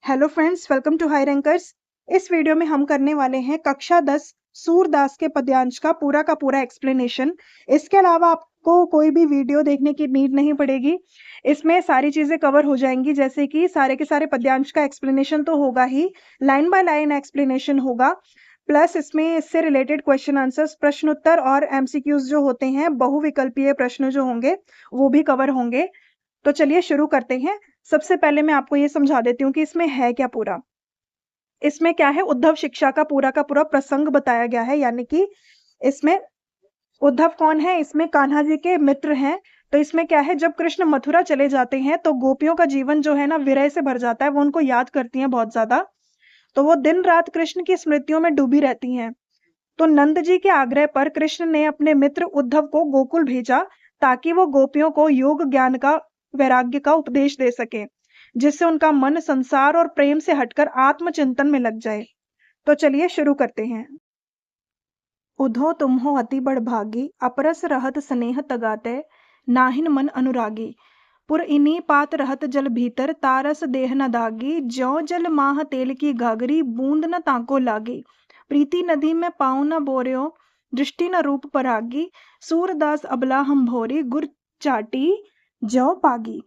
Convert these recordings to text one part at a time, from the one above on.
Hello friends, welcome to High Rankers. इस video में हम करने वाले हैं कक्षा 10 सूरदास के पद्यांश का पूरा एक्सप्लेनेशन। इसके अलावा आपको कोई भी वीडियो देखने की नीड नहीं पड़ेगी। इसमें सारी चीजें कवर हो जाएंगी, जैसे कि सारे के सारे पद्यांश का एक्सप्लेनेशन तो होगा ही, लाइन बाय लाइन एक्सप्लेनेशन होगा, प्लस इसमें इससे रिलेटेड क्वेश्चन आंसर्स, प्रश्नोत्तर और एमसीक्यूज जो होते हैं, बहुविकल्पीय प्रश्न जो होंगे वो भी कवर होंगे। तो चलिए शुरू करते हैं। सबसे पहले मैं आपको ये समझा देती हूँ कि इसमें है क्या पूरा। इसमें क्या है, उद्धव शिक्षा का पूरा प्रसंग बताया गया है, यानी कि इसमें उद्धव कौन है, इसमें कान्हा जी के मित्र हैं। तो इसमें क्या है, जब कृष्ण मथुरा चले जाते हैं तो गोपियों का जीवन जो है ना विरह से भर जाता है, वो उनको याद करती हैं बहुत ज्यादा। तो वो दिन रात कृष्ण की स्मृतियों में डूबी रहती हैं। तो नंद जी के आग्रह पर कृष्ण ने अपने मित्र उद्धव को गोकुल भेजा, ताकि वो गोपियों को योग ज्ञान का, वैराग्य का उपदेश दे सके, जिससे उनका मन संसार और प्रेम से हटकर आत्मचिंतन में लग जाए। तो चलिए शुरू करते हैं। उधो तुम हो अति बड़भागी, अपरस रहत स्नेह तगाते, नाहिन मन अनुरागी। पुर इन्हीं पात रहत जल भीतर, तारस देह न दागी। ज्यों जल माह तेल की गागरी, बूंद न ताको लागी। प्रीति नदी में पाँव न बोर्यो, दृष्टि न रूप परागी। सूरदास अबला हम भोरी, गुर चाटी ज्यों पागी।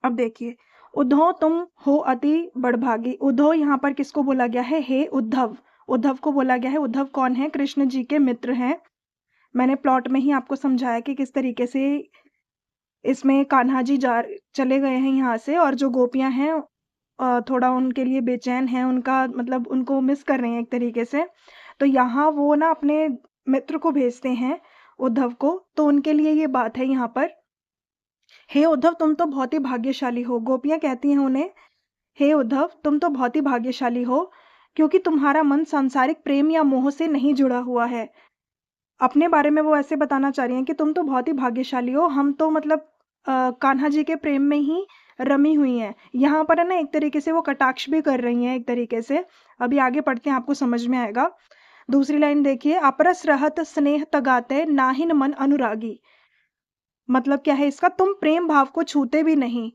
अब देखिए, उद्धव तुम हो अति बड़भागी। उद्धव यहाँ पर किसको बोला गया है, हे उद्धव। उद्धव को बोला गया है। उद्धव कौन है, कृष्ण जी के मित्र हैं। मैंने प्लॉट में ही आपको समझाया कि किस तरीके से इसमें कान्हा जी चले गए हैं यहाँ से, और जो गोपियां हैं थोड़ा उनके लिए बेचैन हैं, उनका मतलब उनको मिस कर रही हैं एक तरीके से। तो यहाँ वो ना अपने मित्र को भेजते हैं, उद्धव को। तो उनके लिए ये बात है यहाँ पर, हे उद्धव तुम तो बहुत ही भाग्यशाली हो। गोपियां कहती हैं उन्हें, हे उद्धव तुम तो बहुत ही भाग्यशाली हो, क्योंकि तुम्हारा मन सांसारिक प्रेम या मोह से नहीं जुड़ा हुआ है। अपने बारे में वो ऐसे बताना चाह रही हैं कि तुम तो बहुत ही भाग्यशाली हो, हम तो मतलब कान्हा जी के प्रेम में ही रमी हुई हैं। यहाँ पर है ना, एक तरीके से वो कटाक्ष भी कर रही हैं एक तरीके से। अभी आगे पढ़ते हैं, आपको समझ में आएगा। दूसरी लाइन देखिए, अपरस रहत स्नेह तगाते, नाहिन मन अनुरागी। मतलब क्या है इसका, तुम प्रेम भाव को छूते भी नहीं,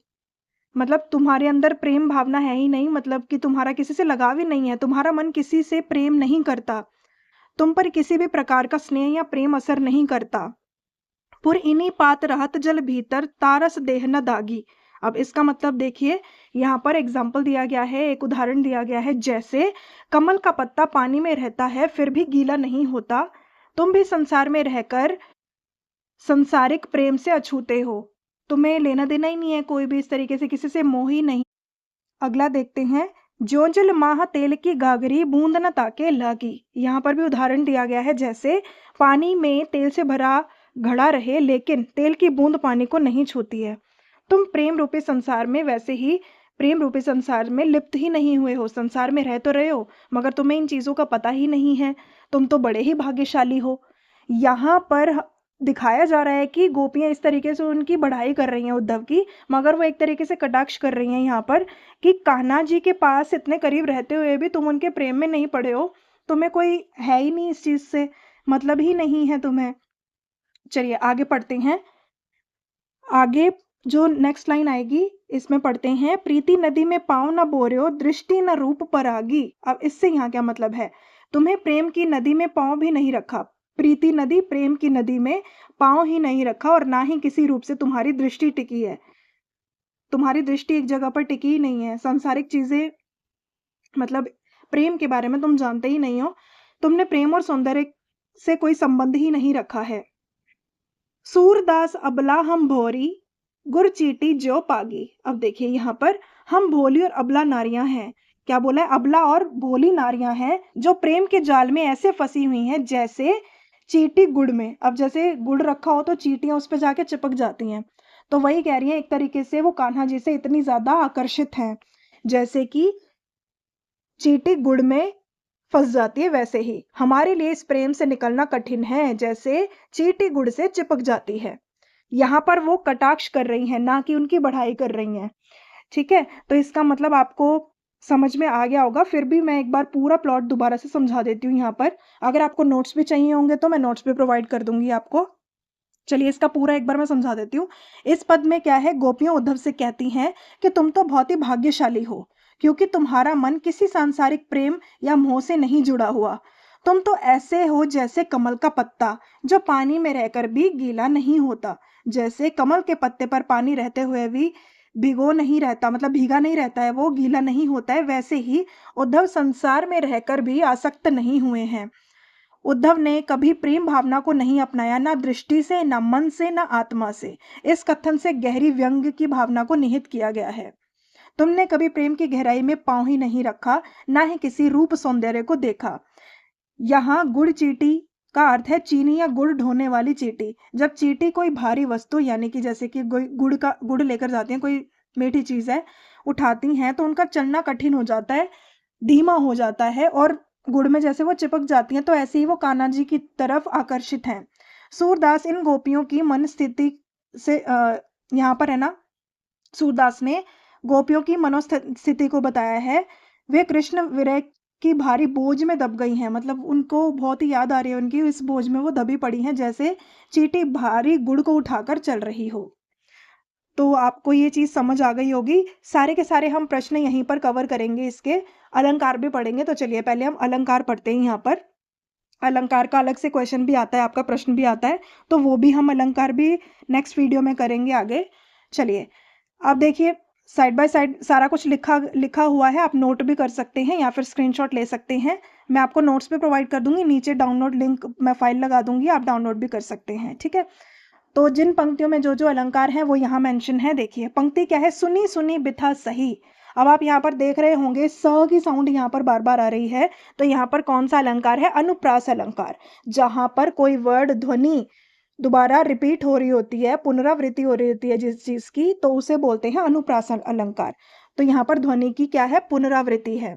मतलब तुम्हारे अंदर प्रेम भावना है ही नहीं, मतलब कि तुम्हारा किसी से लगाव ही नहीं है, तुम्हारा मन किसी से प्रेम नहीं करता, तुम पर किसी भी प्रकार का स्नेह या प्रेम असर नहीं करता। पुर इन्हीं पात रहत जल भीतर, तारस देह न दागी। अब इसका मतलब देखिए, यहाँ पर एग्जाम्पल दिया गया है, एक उदाहरण दिया गया है। जैसे कमल का पत्ता पानी में रहता है फिर भी गीला नहीं होता, तुम भी संसार में रहकर संसारिक प्रेम से अछूते हो, तुम्हें लेना देना ही नहीं है कोई भी इस तरीके से, किसी से मोह ही नहीं। अगला देखते हैं, जो जल माह तेल की गागरी, बूंद न ताके लागी। यहाँ पर भी उदाहरण दिया गया है, जैसे पानी में तेल से भरा घड़ा रहे लेकिन तेल की बूंद पानी को नहीं छूती है। तुम प्रेम रूपी संसार में वैसे ही प्रेम रूपी संसार में लिप्त ही नहीं हुए हो, संसार में रह तो रहे हो मगर तुम्हें इन चीजों का पता ही नहीं है। तुम तो बड़े ही भाग्यशाली हो। यहाँ पर दिखाया जा रहा है कि गोपियां इस तरीके से उनकी बढ़ाई कर रही हैं उद्धव की, मगर वो एक तरीके से कटाक्ष कर रही हैं यहाँ पर कि कान्हा जी के पास इतने करीब रहते हुए भी तुम उनके प्रेम में नहीं पड़े हो, तुम्हें कोई है ही नहीं इस चीज से, मतलब ही नहीं है तुम्हें। चलिए आगे पढ़ते हैं। आगे जो नेक्स्ट लाइन आएगी, इसमें पढ़ते हैं, प्रीति नदी में पाँव न बोर्यो, दृष्टि न रूप परागी। अब इससे यहाँ क्या मतलब है, तुम्हें प्रेम की नदी में पाँव भी नहीं रखा, प्रीति नदी प्रेम की नदी में पाँव ही नहीं रखा, और ना ही किसी रूप से तुम्हारी दृष्टि टिकी है। तुम्हारी दृष्टि एक जगह पर टिकी ही नहीं है, सांसारिक चीजें, मतलब प्रेम के बारे में तुम जानते ही नहीं हो, तुमने प्रेम और सौंदर्य से कोई संबंध ही नहीं रखा है। सूरदास अबला हम भोरी, गुर चीटी ज्यो पागी। अब देखिए यहाँ पर हम भोली और अबला नारियां हैं। क्या बोला है, अबला और भोली नारियां हैं जो प्रेम के जाल में ऐसे फंसी हुई हैं जैसे चींटी गुड़ में। अब जैसे गुड़ रखा हो तो चींटियां उस पर जाके चिपक जाती हैं, तो वही कह रही हैं, एक तरीके से वो कान्हा जी से इतनी ज्यादा आकर्षित हैं, जैसे कि चींटी गुड़ में फंस जाती है, वैसे ही हमारे लिए इस प्रेम से निकलना कठिन है, जैसे चींटी गुड़ से चिपक जाती है। यहाँ पर वो कटाक्ष कर रही हैं, ना कि उनकी बढ़ाई कर रही हैं। ठीक है, तो इसका मतलब आपको समझ में आ गया होगा। फिर भी मैं एक बार पूरा प्लॉट दोबारा से समझा देती हूँ यहाँ पर। अगर आपको नोट्स भी चाहिए होंगे तो मैं नोट्स भी प्रोवाइड कर दूंगी आपको। चलिए इसका पूरा एक बार मैं समझा देती हूँ। इस पद में क्या है, गोपियां उद्धव से कहती हैं कि तुम तो बहुत ही भाग्यशाली हो, क्योंकि तुम्हारा मन किसी सांसारिक प्रेम या मोह से नहीं जुड़ा हुआ। तुम तो ऐसे हो जैसे कमल का पत्ता, जो पानी में रहकर भी गीला नहीं होता। जैसे कमल के पत्ते पर पानी रहते हुए भी भिगो नहीं रहता, मतलब भीगा नहीं रहता है, वो गीला नहीं होता है, वैसे ही उद्धव संसार में रहकर भी आसक्त नहीं हुए हैं। उद्धव ने कभी प्रेम भावना को नहीं अपनाया, ना दृष्टि से, ना मन से, ना आत्मा से। इस कथन से गहरी व्यंग की भावना को निहित किया गया है। तुमने कभी प्रेम की गहराई में पांव ही नहीं रखा, ना ही किसी रूप सौंदर्य को देखा। यहाँ गुड़ चीटी का अर्थ है चीनी या गुड़ ढोने वाली चीटी। जब चीटी कोई भारी वस्तु, यानी कि जैसे कि गुड़ लेकर जाती हैं, कोई मीठी चीज है, उठाती हैं, तो उनका चलना कठिन हो जाता है, धीमा हो जाता है, और गुड़ में जैसे वो चिपक जाती हैं, तो ऐसे ही वो कान्हा जी की तरफ आकर्षित हैं। सूरदास इन गोपियों की मन स्थिति से यहाँ पर है ना, सूरदास ने गोपियों की मनोस्थिति को बताया है। वे कृष्ण विरह की भारी बोझ में दब गई हैं, मतलब उनको बहुत ही याद आ रही है उनकी, इस बोझ में वो दबी पड़ी हैं, जैसे चींटी भारी गुड़ को उठाकर चल रही हो। तो आपको ये चीज समझ आ गई होगी। सारे के सारे हम प्रश्न यहीं पर कवर करेंगे, इसके अलंकार भी पढ़ेंगे। तो चलिए पहले हम अलंकार पढ़ते हैं। यहाँ पर अलंकार का अलग से क्वेश्चन भी आता है, आपका प्रश्न भी आता है, तो वो भी हम अलंकार भी नेक्स्ट वीडियो में करेंगे आगे। चलिए अब देखिए, साइड बाय साइड सारा कुछ लिखा लिखा हुआ है, आप नोट भी कर सकते हैं या फिर स्क्रीनशॉट ले सकते हैं। मैं आपको नोट्स भी प्रोवाइड कर दूंगी, नीचे डाउनलोड लिंक मैं फाइल लगा दूंगी, आप डाउनलोड भी कर सकते हैं, ठीक है। तो जिन पंक्तियों में जो जो अलंकार है वो यहाँ मेंशन है। देखिए पंक्ति क्या है, सुनी सुनी बिथा सही। अब आप यहाँ पर देख रहे होंगे स की साउंड यहाँ पर बार बार आ रही है, तो यहाँ पर कौन सा अलंकार है, अनुप्रास अलंकार। जहां पर कोई वर्ड ध्वनि दोबारा रिपीट हो रही होती है, पुनरावृत्ति हो रही होती है जिस चीज की, तो उसे बोलते हैं अनुप्रास अलंकार। तो यहाँ पर ध्वनि की क्या है, पुनरावृत्ति है।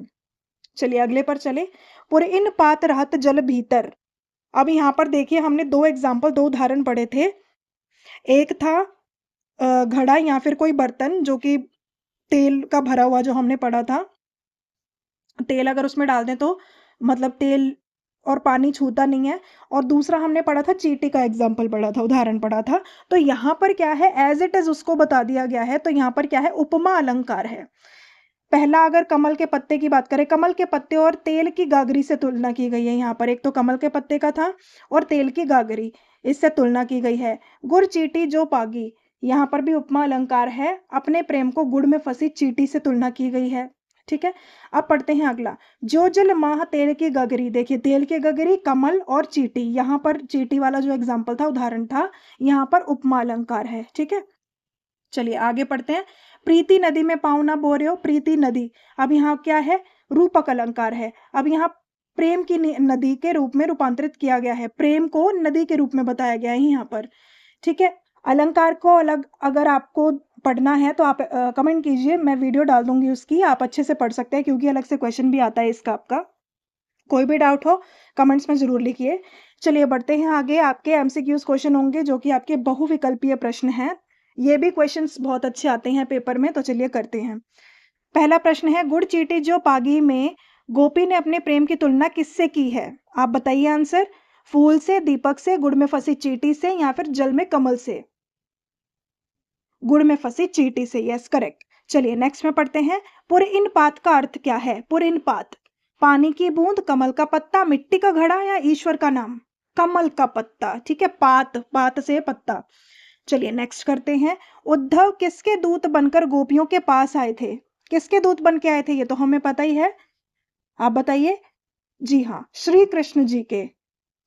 चलिए अगले पर चले। पुरइन पात रहत जल भीतर। अब यहाँ पर देखिए, हमने दो एग्जाम्पल, दो उदाहरण पढ़े थे। एक था घड़ा या फिर कोई बर्तन जो कि तेल का भरा हुआ, जो हमने पढ़ा था, तेल अगर उसमें डाल दें तो मतलब तेल और पानी छूता नहीं है। और दूसरा हमने पढ़ा था चींटी का एग्जाम्पल पढ़ा था, उदाहरण पढ़ा था। तो यहाँ पर क्या है, एज इट इज उसको बता दिया गया है। तो यहाँ पर क्या है, उपमा अलंकार है। पहला अगर कमल के पत्ते की बात करें, कमल के पत्ते और तेल की गागरी से तुलना की गई है। यहाँ पर एक तो कमल के पत्ते का था और तेल की गागरी, इससे तुलना की गई है। गुड़ चीटी जो पागी, यहाँ पर भी उपमा अलंकार है, अपने प्रेम को गुड़ में फंसी चीटी से तुलना की गई है, ठीक है। अब पढ़ते हैं अगला। जो जल माह तेल की गगरी, देखिए तेल की गगरी, कमल और चीटी, यहाँ पर चीटी वाला जो एग्जाम्पल था, उदाहरण था, यहाँ पर उपमा अलंकार है, ठीक है। चलिए आगे पढ़ते हैं। प्रीति नदी में पाँव ना बोरे, प्रीति नदी, अब यहाँ क्या है, रूपक अलंकार है। अब यहाँ प्रेम की नदी के रूप में रूपांतरित किया गया है, प्रेम को नदी के रूप में बताया गया है यहाँ पर, ठीक है। अलंकार को अलग अगर आपको पढ़ना है तो आप कमेंट कीजिए, मैं वीडियो डाल दूंगी उसकी, आप अच्छे से पढ़ सकते हैं, क्योंकि अलग से क्वेश्चन भी आता है इसका। आपका कोई भी डाउट हो कमेंट्स में जरूर लिखिए। चलिए बढ़ते हैं आगे। आपके एमसीक्यूज क्वेश्चन होंगे जो कि आपके बहुविकल्पीय प्रश्न हैं। ये भी क्वेश्चंस बहुत अच्छे आते हैं पेपर में, तो चलिए करते हैं। पहला प्रश्न है, गुड़ चीटी जो पागी में गोपी ने अपने प्रेम की तुलना किससे की है? आप बताइए आंसर। फूल से, दीपक से, गुड़ में फंसी चीटी से, या फिर जल में कमल से? गुड़ में फंसी चीटी से, यस करेक्ट। चलिए नेक्स्ट में पढ़ते हैं। पुर इन पात का अर्थ क्या है? पुर इन पात, पानी की बूंद, कमल का पत्ता, मिट्टी का घड़ा, या ईश्वर का नाम? कमल का पत्ता, ठीक है। पात, पात से पत्ता। चलिए नेक्स्ट करते हैं। उद्धव किसके दूत बनकर गोपियों के पास आए थे? किसके दूत बन के आए थे, ये तो हमें पता ही है, आप बताइए। जी हाँ, श्री कृष्ण जी के।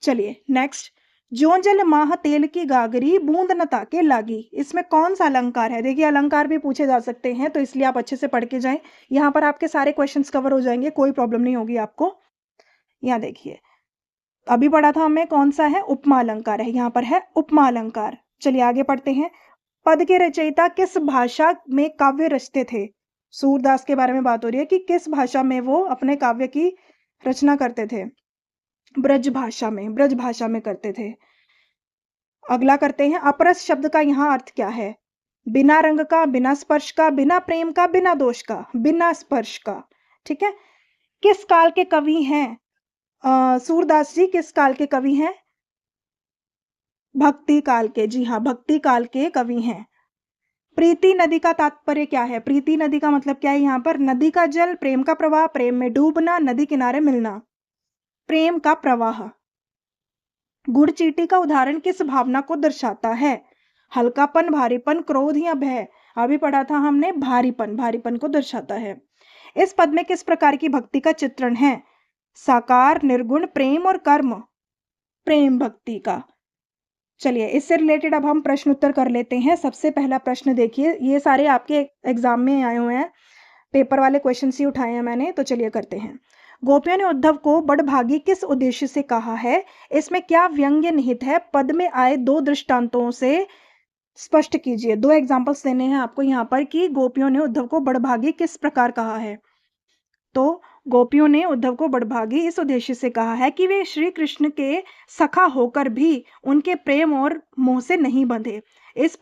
चलिए नेक्स्ट। जो जल माह तेल की गागरी, बूंद न ताके लागी, इसमें कौन सा अलंकार है? देखिए अलंकार भी पूछे जा सकते हैं, तो इसलिए आप अच्छे से पढ़ के जाएं। यहाँ पर आपके सारे क्वेश्चंस कवर हो जाएंगे, कोई प्रॉब्लम नहीं होगी आपको। यहाँ देखिए, अभी पढ़ा था हमें कौन सा है, उपमा अलंकार है, यहाँ पर है उपमा अलंकार। चलिए आगे पढ़ते हैं। पद के रचयिता किस भाषा में काव्य रचते थे? सूरदास के बारे में बात हो रही है कि किस भाषा में वो अपने काव्य की रचना करते थे। ब्रज भाषा में, ब्रज भाषा में करते थे। अगला करते हैं। अपरस शब्द का यहाँ अर्थ क्या है? बिना रंग का, बिना स्पर्श का, बिना प्रेम का, बिना दोष का, बिना स्पर्श का, ठीक है। किस काल के कवि हैं सूरदास जी? किस काल के कवि हैं? भक्ति काल के, जी हाँ, भक्ति काल के कवि हैं। प्रीति नदी का तात्पर्य क्या है? प्रीति नदी का मतलब क्या है यहाँ पर? नदी का जल, प्रेम का प्रवाह, प्रेम में डूबना, नदी किनारे मिलना। प्रेम का प्रवाह। गुड़ चींटी का उदाहरण किस भावना को दर्शाता है? हल्कापन, भारीपन, क्रोध या भय। अभी पढ़ा था हमने, भारीपन, भारीपन को दर्शाता है। इस पद में किस प्रकार की भक्ति का चित्रण है? साकार, निर्गुण, प्रेम और कर्म। प्रेम भक्ति का। चलिए, इससे रिलेटेड अब हम प्रश्न उत्तर कर लेते हैं। सबसे पहला प्रश्न देखिए, ये सारे आपके एग्जाम में आए हुए हैं, पेपर वाले क्वेश्चन ही उठाए हैं मैंने, तो चलिए करते हैं। गोपियों ने उद्धव को बड़भागी किस उद्देश्य से कहा है? इसमें क्या व्यंग्य निहित है? पद में आए दो दृष्टांतों से स्पष्ट कीजिए। दो एग्जांपल्स देने हैं आपको यहाँ पर कि गोपियों ने उद्धव को बड़भागी किस प्रकार कहा है। तो गोपियों ने उद्धव को बड़भागी इस उद्देश्य से कहा है कि वे श्री कृष्ण के सखा होकर भी उनके प्रेम और मोह से नहीं बंधे। इस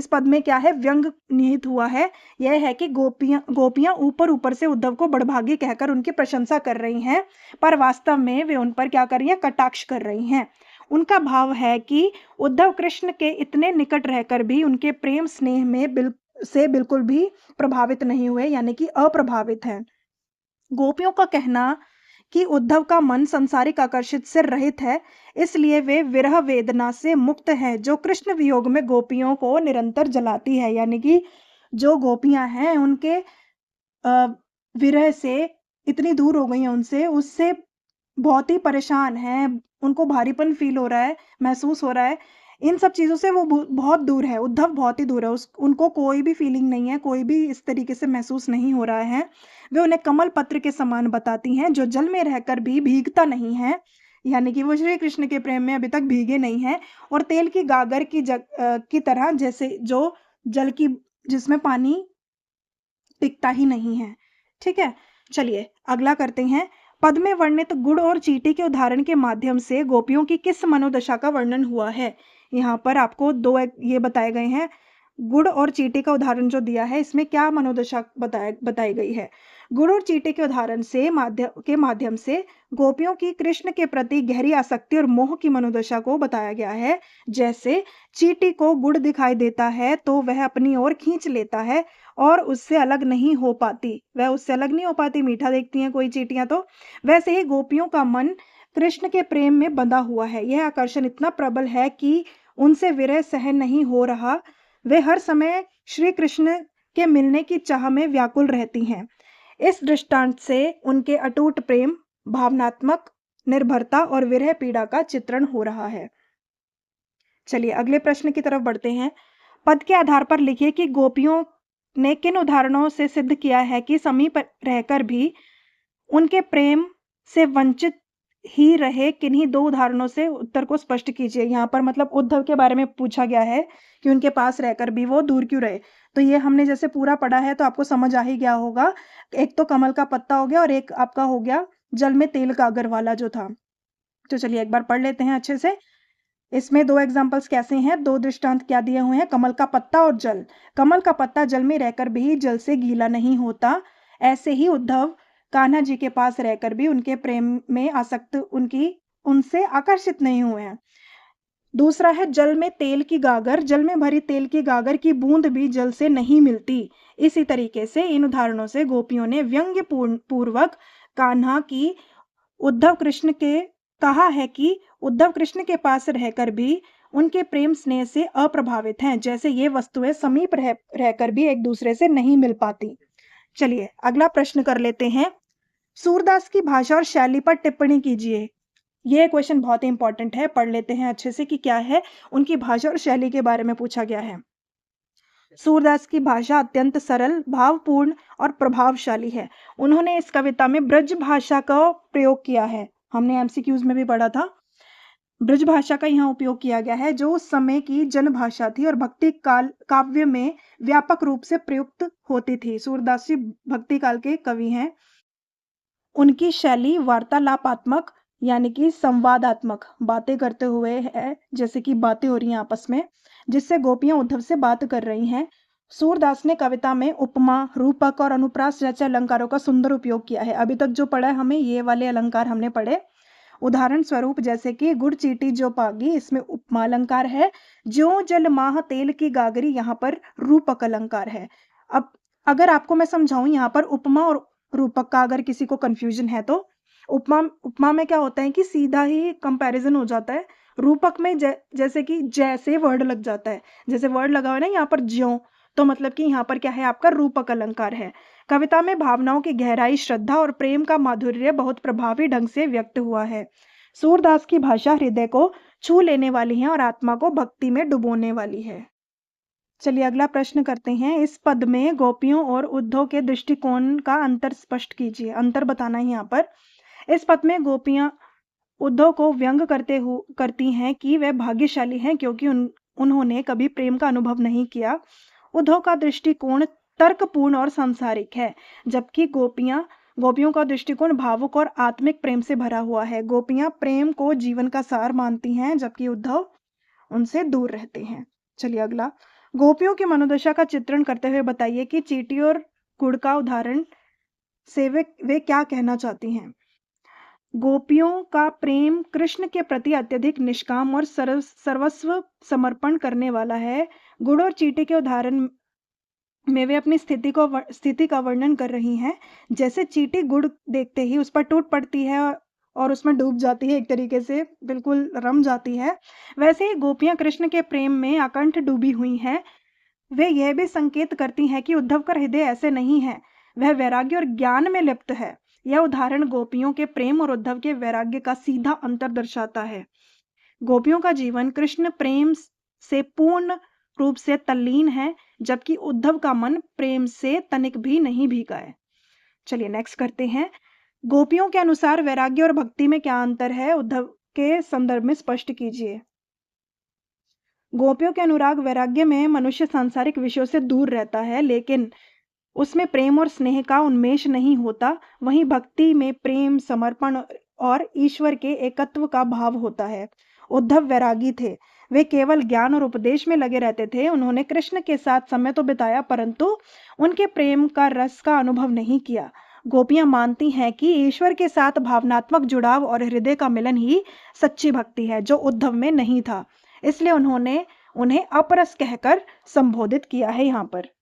पद में क्या है? व्यंग निहित हुआ है। यह है कि गोपियां ऊपर ऊपर से उद्धव को बड़भागी कहकर उनकी प्रशंसा कर रही हैं, पर वास्तव में वे उन पर क्या कर रही हैं? कटाक्ष कर रही हैं। उनका भाव है कि उद्धव कृष्ण के इतने निकट रहकर भी उनके प्रेम स्नेह में बिल्कुल भी प्रभावित नहीं हुए, यानी कि अप्रभावित हैं। गोपियों का कहना कि उद्धव का मन सांसारिक आकर्षित से रहित है, इसलिए वे विरह वेदना से मुक्त हैं, जो कृष्ण वियोग में गोपियों को निरंतर जलाती है। यानी कि जो गोपियां हैं उनके विरह से इतनी दूर हो गई हैं उनसे, उससे बहुत ही परेशान हैं, उनको भारीपन फील हो रहा है, महसूस हो रहा है। इन सब चीज़ों से वो बहुत दूर है, उद्धव बहुत ही दूर है, उनको कोई भी फीलिंग नहीं है, कोई भी इस तरीके से महसूस नहीं हो रहा है। वे उन्हें कमल पत्र के समान बताती हैं, जो जल में रहकर भी भीगता नहीं है, यानी कि वो श्री कृष्ण के प्रेम में अभी तक भीगे नहीं हैं, और तेल की गागर की तरह, जैसे जो जल की जिसमें पानी टिकता ही नहीं है। ठीक है, चलिए अगला करते हैं। पद में वर्णित गुड़ और चींटी के उदाहरण के माध्यम से गोपियों की किस मनोदशा का वर्णन हुआ है? यहाँ पर आपको दो ये बताए गए हैं। गुड़ और चींटी का उदाहरण जो दिया है, इसमें क्या मनोदशा बताई गई है? गुड़ और चींटी के उदाहरण से माध्यम से गोपियों की कृष्ण के प्रति गहरी आसक्ति और मोह की मनोदशा को बताया गया है। जैसे चींटी को गुड़ दिखाई देता है तो वह अपनी ओर खींच लेता है और उससे अलग नहीं हो पाती, मीठा देखती हैं कोई चींटियां तो। वैसे ही गोपियों का मन कृष्ण के प्रेम में बंधा हुआ है। यह आकर्षण इतना प्रबल है कि उनसे विरह सहन नहीं हो रहा। वे हर समय श्री कृष्ण के मिलने की चाह में व्याकुल रहती हैं। इस दृष्टांत से उनके अटूट प्रेम, भावनात्मक निर्भरता और विरह पीड़ा का चित्रण हो रहा है। चलिए अगले प्रश्न की तरफ बढ़ते हैं। पद के आधार पर लिखिए कि गोपियों ने किन उदाहरणों से सिद्ध किया है कि समीप रहकर भी उनके प्रेम से वंचित ही रहे। किन्हीं दो उदाहरणों से उत्तर को स्पष्ट कीजिए। यहाँ पर मतलब उद्धव के बारे में पूछा गया है कि उनके पास रहकर भी वो दूर क्यों रहे। तो ये हमने जैसे पूरा पढ़ा है तो आपको समझ आ ही गया होगा। एक तो कमल का पत्ता हो गया और एक आपका हो गया जल में तेल गागर वाला जो था। तो चलिए एक बार पढ़ लेते हैं अच्छे से। इसमें दो एग्जाम्पल्स कैसे हैं, दो दृष्टांत क्या दिए हुए हैं? कमल का पत्ता और जल। कमल का पत्ता जल में रहकर भी जल से गीला नहीं होता, ऐसे ही उद्धव कान्हा जी के पास रहकर भी उनके प्रेम में आसक्त उनसे आकर्षित नहीं हुए हैं। दूसरा है जल में तेल की गागर। जल में भरी तेल की गागर की बूंद भी जल से नहीं मिलती। इसी तरीके से इन उदाहरणों से गोपियों ने व्यंग्य पूर्वक कान्हा की उद्धव कृष्ण के कहा है कि उद्धव कृष्ण के पास रहकर भी उनके प्रेम स्नेह से अप्रभावित हैं, जैसे ये वस्तुएं समीप रहकर भी एक दूसरे से नहीं मिल पाती। चलिए अगला प्रश्न कर लेते हैं। सूरदास की भाषा और शैली पर टिप्पणी कीजिए। ये क्वेश्चन बहुत ही इंपॉर्टेंट है, पढ़ लेते हैं अच्छे से कि क्या है। उनकी भाषा और शैली के बारे में पूछा गया है। सूरदास की भाषा अत्यंत सरल, भावपूर्ण और प्रभावशाली है। उन्होंने इस कविता में ब्रज भाषा का प्रयोग किया है। हमने एमसीक्यूज में भी पढ़ा था। ब्रज भाषा का यहाँ उपयोग किया गया है, जो उस समय की जनभाषा थी और भक्ति काव्य में व्यापक रूप से प्रयुक्त होती थी। सूरदास जी भक्ति काल के कवि हैं। उनकी शैली वार्तालापात्मक यानी कि संवादात्मक बातें करते हुए है, जैसे कि बातें हो रही हैं आपस में, जिससे गोपियां उद्धव से बात कर रही हैं। सूरदास ने कविता में उपमा, रूपक और अनुप्रास जैसे अलंकारों का सुंदर उपयोग किया है। अभी तक जो पढ़ा है हमें, ये वाले अलंकार हमने पढ़े। उदाहरण स्वरूप जैसे कि गुड़ चीटी जो पागी, इसमें उपमा अलंकार है। ज्यों जल माह तेल की गागरी, यहाँ पर रूपक अलंकार है। अब अगर आपको मैं समझाऊं, यहाँ पर उपमा और रूपक का अगर किसी को कंफ्यूजन है तो उपमा उपमा में क्या होता है कि सीधा ही कंपैरिजन हो जाता है। रूपक में जैसे कि जैसे वर्ड लग जाता है, जैसे वर्ड लगा हुआ है ना यहाँ पर ज्यों, तो मतलब कि यहाँ पर क्या है, आपका रूपक अलंकार है। कविता में भावनाओं की गहराई, श्रद्धा और प्रेम का माधुर्य बहुत प्रभावी ढंग से व्यक्त हुआ है। सूरदास की भाषा हृदय को छू लेने वाली है और आत्मा को भक्ति में डुबोने वाली है। चलिए अगला प्रश्न करते हैं। इस पद में गोपियों और उद्धव के दृष्टिकोण का अंतर स्पष्ट कीजिए। अंतर बताना है यहाँ पर। इस पद में गोपियां उद्धव को व्यंग करती हैं कि वह भाग्यशाली हैं क्योंकि उन्होंने कभी प्रेम का अनुभव नहीं किया। उद्धव का दृष्टिकोण तर्कपूर्ण और सांसारिक है, जबकि गोपियों का दृष्टिकोण भावुक और आत्मिक प्रेम से भरा हुआ है। गोपियां प्रेम को जीवन का सार मानती हैं, जबकि उद्धव उनसे दूर रहते हैं। चलिए अगला, गोपियों की मनोदशा का चित्रण करते हुए बताइए कि चींटी और गुड़ का उदाहरण से वे क्या कहना चाहती हैं। गोपियों का प्रेम कृष्ण के प्रति अत्यधिक निष्काम और सर्वस्व समर्पण करने वाला है। गुड़ और चींटी के उदाहरण में वे अपनी स्थिति का वर्णन कर रही हैं। जैसे चींटी गुड़ देखते ही उस पर टूट पड़ती है और उसमें डूब जाती है, एक तरीके से बिल्कुल रम जाती है, वैसे ही गोपियां कृष्ण के प्रेम में अकंठ डूबी हुई हैं। वे यह भी संकेत करती हैं कि उद्धव का हृदय ऐसे नहीं है, वह वैराग्य और ज्ञान में लिप्त है। यह उदाहरण गोपियों के प्रेम और उद्धव के वैराग्य का सीधा अंतर दर्शाता है। गोपियों का जीवन कृष्ण प्रेम से पूर्ण रूप से तल्लीन है, जबकि उद्धव का मन प्रेम से तनिक भी नहीं भीगा है। चलिए नेक्स्ट करते हैं। गोपियों के अनुसार वैराग्य और भक्ति में क्या अंतर है, उद्धव के संदर्भ में स्पष्ट कीजिए। गोपियों के अनुराग वैराग्य में मनुष्य सांसारिक विषयों से दूर रहता है, लेकिन उसमें प्रेम और स्नेह का उन्मेष नहीं होता। वहीं भक्ति में प्रेम, समर्पण और ईश्वर के एकत्व का भाव होता है। उद्धव वैरागी थे, वे केवल ज्ञान और उपदेश में लगे रहते थे। उन्होंने कृष्ण के साथ समय तो बिताया, परंतु उनके प्रेम का रस का अनुभव नहीं किया। गोपियां मानती हैं कि ईश्वर के साथ भावनात्मक जुड़ाव और हृदय का मिलन ही सच्ची भक्ति है, जो उद्धव में नहीं था। इसलिए उन्होंने उन्हें अपरस कहकर संबोधित किया है यहाँ पर।